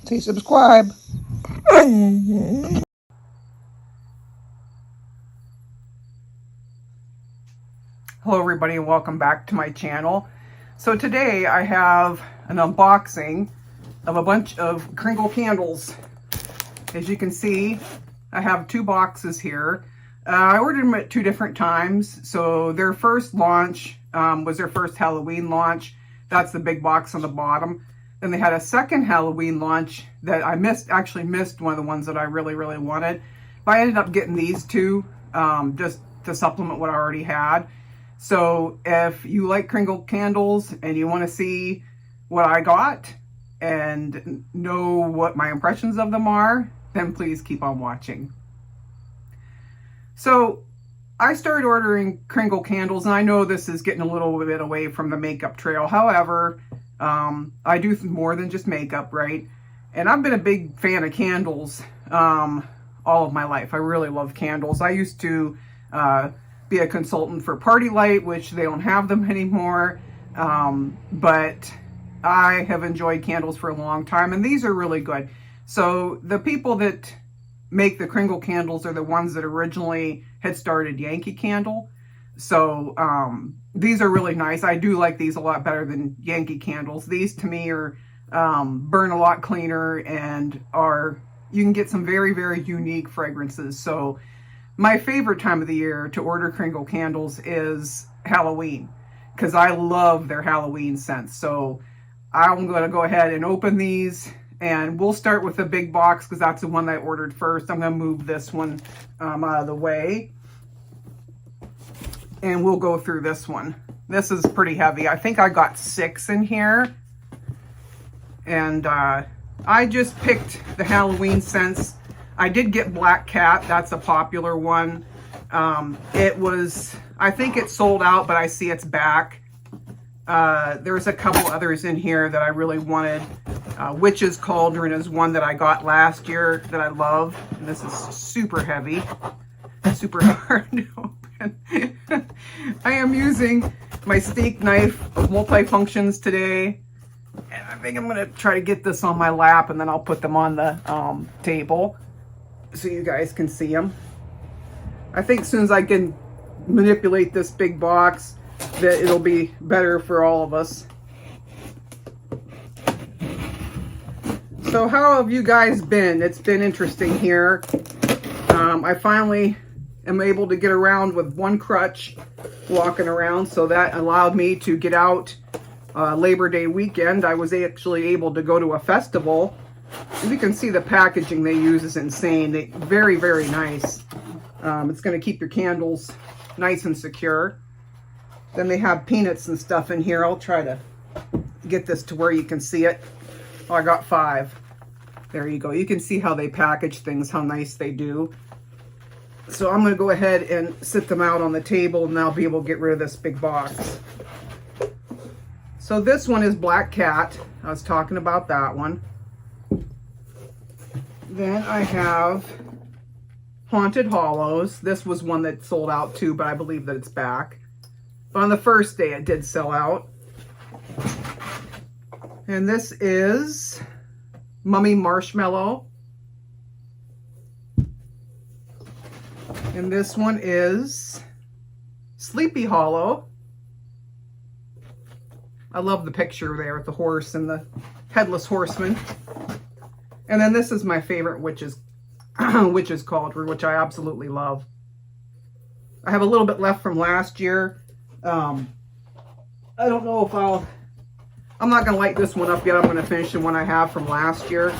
Say subscribe. Hello everybody and welcome back to my channel. So today I have an unboxing of a bunch of Kringle candles. As you can see, I have two boxes here. I ordered them at two different times. So their first launch was their first Halloween launch. That's the big box on the bottom. Then they had a second Halloween launch that I actually missed one of the ones that I really wanted. But I ended up getting these two just to supplement what I already had. So if you like Kringle candles and you want to see what I got and know what my impressions of them are, then please keep on watching. So I started ordering Kringle candles, and I know this is getting a little bit away from the makeup trail. However, I do more than just makeup, right? And I've been a big fan of candles all of my life. I really love candles. I used to be a consultant for Party Light, which they don't have them anymore. But I have enjoyed candles for a long time, and these are really good. So the people that make the Kringle candles are the ones that originally had started Yankee Candle. So these are really nice. I do like these a lot better than Yankee candles. These to me are burn a lot cleaner and you can get some very unique fragrances. So my favorite time of the year to order Kringle candles is Halloween, because I love their Halloween scents. So I'm going to go ahead and open these, and we'll start with the big box because that's the one that I ordered first. I'm going to move this one out of the way, and we'll go through this one. This is pretty heavy. I think I got 6 in here, and I just picked the Halloween scents. I did get Black Cat. That's a popular one. I think it sold out, but I see it's back. There's a couple others in here that I really wanted. Witches Cauldron is one that I got last year that I love. And this is super heavy, super hard to open. I am using my steak knife of multifunctions today. And I think I'm going to try to get this on my lap, and then I'll put them on the table so you guys can see them. I think as soon as I can manipulate this big box, that it'll be better for all of us. So how have you guys been? It's been interesting here. I finally am able to get around with one crutch walking around, so that allowed me to get out Labor Day weekend. I was actually able to go to a festival. As you can see, the packaging they use is insane. Very nice. It's going to keep your candles nice and secure. Then they have peanuts and stuff in here. I'll try to get this to where you can see it. Oh, I got 5. There you go. You can see how they package things, how nice they do. So I'm going to go ahead and sit them out on the table, and I'll be able to get rid of this big box. So this one is Black Cat. I was talking about that one. Then I have Haunted Hollows. This was one that sold out too, but I believe that it's back. But on the first day it did sell out. And this is Mummy Marshmallow. And this one is Sleepy Hollow. I love the picture there with the horse and the headless horseman. And then this is my favorite Witches Cauldron, which I absolutely love. I have a little bit left from last year. I don't know if I'm not going to light this one up yet. I'm going to finish the one I have from last year.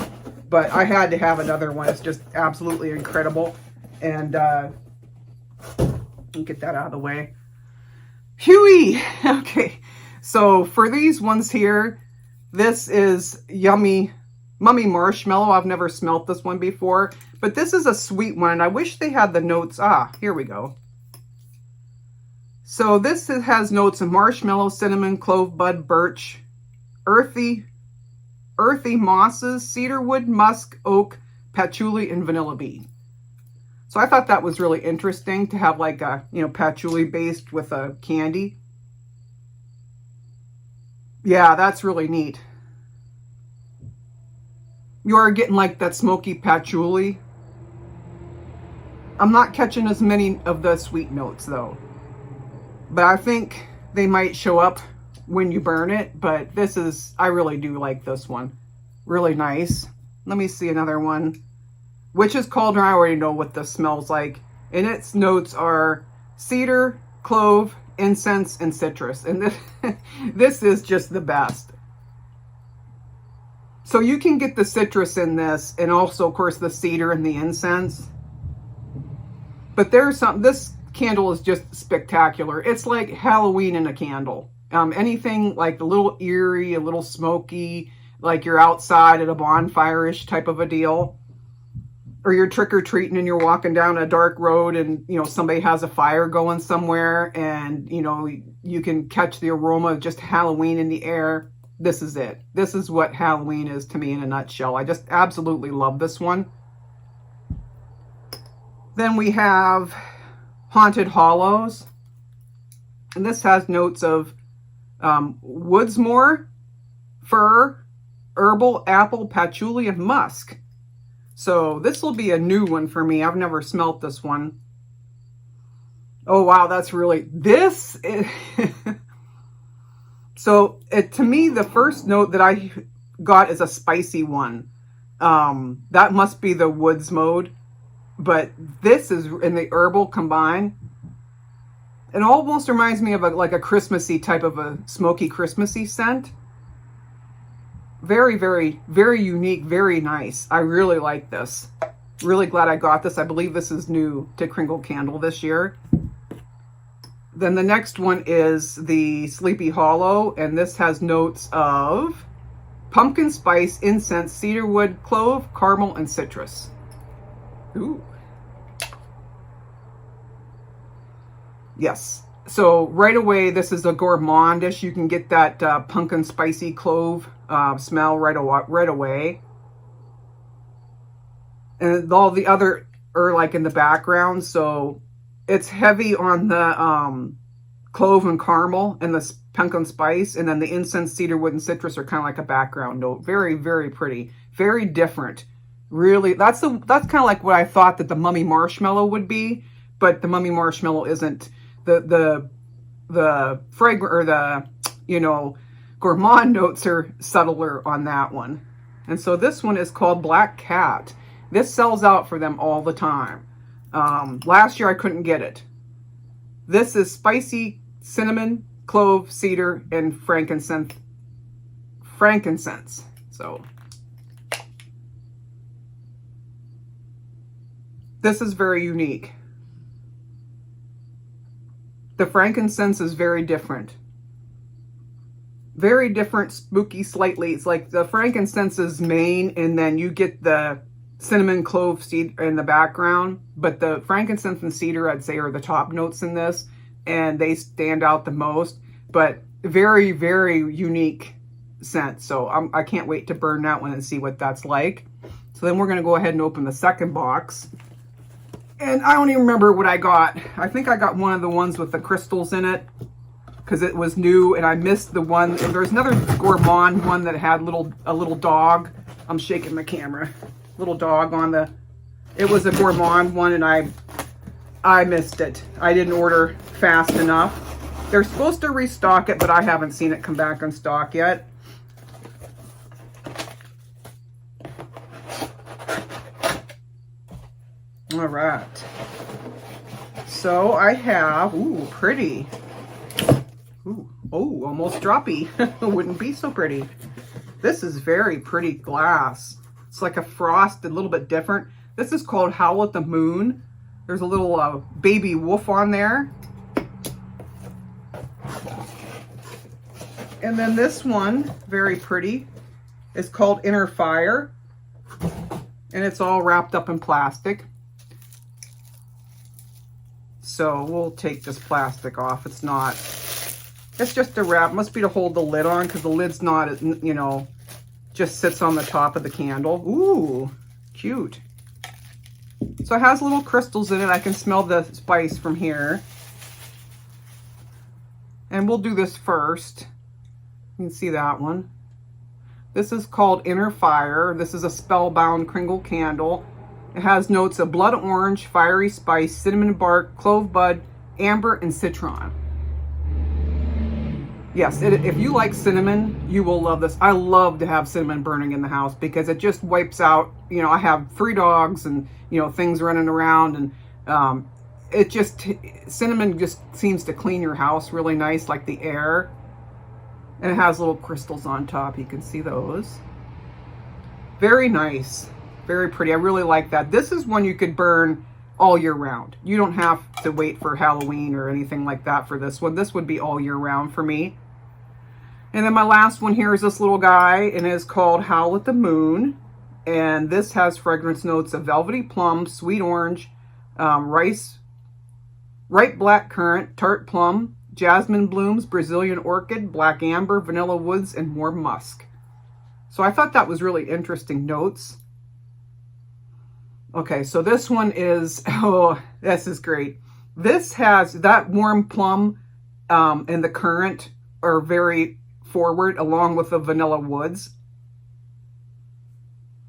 But I had to have another one. It's just absolutely incredible. And I'll get that out of the way. Huey! Okay, so for these ones here, this is Mummy Marshmallow. I've never smelt this one before, but this is a sweet one, and I wish they had the notes. Here we go. So this has notes of marshmallow, cinnamon, clove bud, birch, earthy mosses, cedarwood, musk, oak, patchouli, and vanilla bean. So I thought that was really interesting to have like a, patchouli based with a candy. Yeah, that's really neat. You are getting like that smoky patchouli. I'm not catching as many of the sweet notes though. But I think they might show up when you burn it. But this is, I really do like this one. Really nice. Let me see another one. Witches Cauldron, I already know what this smells like. And its notes are cedar, clove, incense, and citrus. And this, this is just the best. So you can get the citrus in this, and also, of course, the cedar and the incense. But there's some, this candle is just spectacular. It's like Halloween in a candle. Anything like a little eerie, a little smoky, like you're outside at a bonfire-ish type of a deal. Or you're trick-or-treating and you're walking down a dark road and, you know, somebody has a fire going somewhere and, you know, you can catch the aroma of just Halloween in the air. This is it. This is what Halloween is to me in a nutshell. I just absolutely love this one. Then we have Haunted Hollows. And this has notes of woodsmore, fir, herbal, apple, patchouli, and musk. So this will be a new one for me. I've never smelt this one. Oh, wow, that's really, this is, so to me, the first note that I got is a spicy one. That must be the woods mode, but this is in the herbal combined. It almost reminds me of like a Christmassy type of a smoky Christmassy scent. Very, very, very unique, very nice. I really like this. Really glad I got this. I believe this is new to Kringle Candle this year. Then the next one is the Sleepy Hollow, and this has notes of pumpkin spice, incense, cedarwood, clove, caramel, and citrus. Ooh. Yes. So right away, this is a gourmandish. You can get that pumpkin spicy clove smell right away. And all the other are like in the background. So it's heavy on the clove and caramel and the pumpkin spice. And then the incense, cedarwood, and citrus are kind of like a background note. Very, very pretty. Very different. Really, that's kind of like what I thought that the mummy marshmallow would be. But the mummy marshmallow isn't. The fragrant, or the, you know, gourmand notes are subtler on that one. And so this one is called Black Cat. This sells out for them all the time. Last year I couldn't get it. This is spicy cinnamon, clove, cedar, and frankincense. So this is very unique. The frankincense is very different. Very different, spooky slightly. It's like the frankincense is main, and then you get the cinnamon, clove, cedar in the background. But the frankincense and cedar, I'd say, are the top notes in this, and they stand out the most. But very, very unique scent. So I can't wait to burn that one and see what that's like. So then we're going to go ahead and open the second box. And I don't even remember what I got. I think I got one of the ones with the crystals in it because it was new, and I missed the one. And there's another gourmand one that had a little dog. I'm shaking the camera. Little dog on the. It was a gourmand one, and I missed it. I didn't order fast enough. They're supposed to restock it, but I haven't seen it come back on stock yet. All right, so I have, ooh, pretty, ooh, oh, almost droppy. Wouldn't be so pretty. This is very pretty glass. It's like a frosted, a little bit different. This is called Howl at the Moon. There's a little baby wolf on there. And then this one, very pretty, is called Inner Fire. And it's all wrapped up in plastic. So we'll take this plastic off. It's not, it's just a wrap. Must be to hold the lid on, because the lid's not, you know, just sits on the top of the candle. Ooh, cute. So it has little crystals in it. I can smell the spice from here. And we'll do this first. You can see that one. This is called Inner Fire. This is a spellbound Kringle candle. It has notes of blood orange, fiery spice, cinnamon bark, clove bud, amber, and citron. Yes, if you like cinnamon, you will love this. I love to have cinnamon burning in the house because it just wipes out, you know, I have 3 dogs and, you know, things running around, and it just, cinnamon just seems to clean your house really nice, like the air. And it has little crystals on top. You can see those. Very nice. Very pretty. I really like that. This is one you could burn all year round. You don't have to wait for Halloween or anything like that for this one. This would be all year round for me. And then my last one here is this little guy, and it is called Howl at the Moon. And this has fragrance notes of velvety plum, sweet orange, rice, ripe black currant, tart plum, jasmine blooms, Brazilian orchid, black amber, vanilla woods, and warm musk. So I thought that was really interesting notes. Okay, so this one is, oh, this is great. This has that warm plum and the currant are very forward, along with the vanilla woods.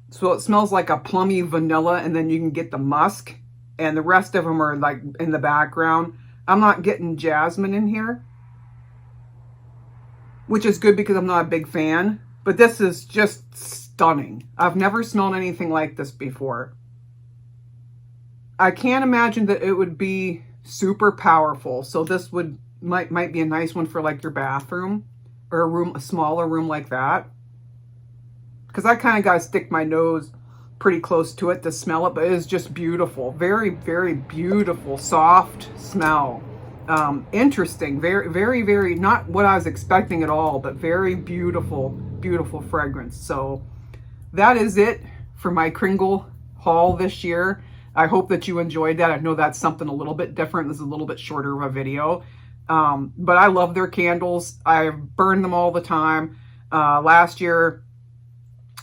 So it smells like a plummy vanilla, and then you can get the musk, and the rest of them are like in the background. I'm not getting jasmine in here, which is good because I'm not a big fan, but this is just stunning. I've never smelled anything like this before. I can't imagine that it would be super powerful. So this might be a nice one for like your bathroom or a smaller room like that. Because I kind of got to stick my nose pretty close to it to smell it, but it is just beautiful. Very, very beautiful, soft smell. Interesting. Very, very, very, not what I was expecting at all, but very beautiful, beautiful fragrance. So that is it for my Kringle haul this year. I hope that you enjoyed that. I know that's something a little bit different. This is a little bit shorter of a video. But I love their candles. I burn them all the time. Last year,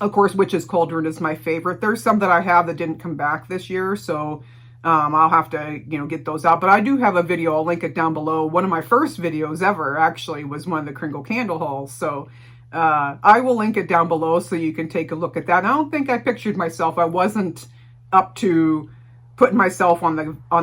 of course, Witches Cauldron is my favorite. There's some that I have that didn't come back this year, so I'll have to, you know, get those out. But I do have a video. I'll link it down below. One of my first videos ever, actually, was one of the Kringle candle hauls. So I will link it down below so you can take a look at that. And I don't think I pictured myself. I wasn't up to putting myself on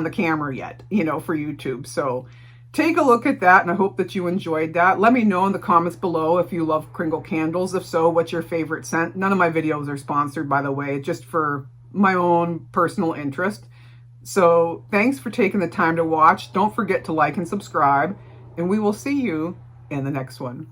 the camera yet, you know, for YouTube. So take a look at that, and I hope that you enjoyed that. Let me know in the comments below if you love Kringle candles. If so, what's your favorite scent? None of my videos are sponsored, by the way, just for my own personal interest. So thanks for taking the time to watch. Don't forget to like and subscribe, and we will see you in the next one.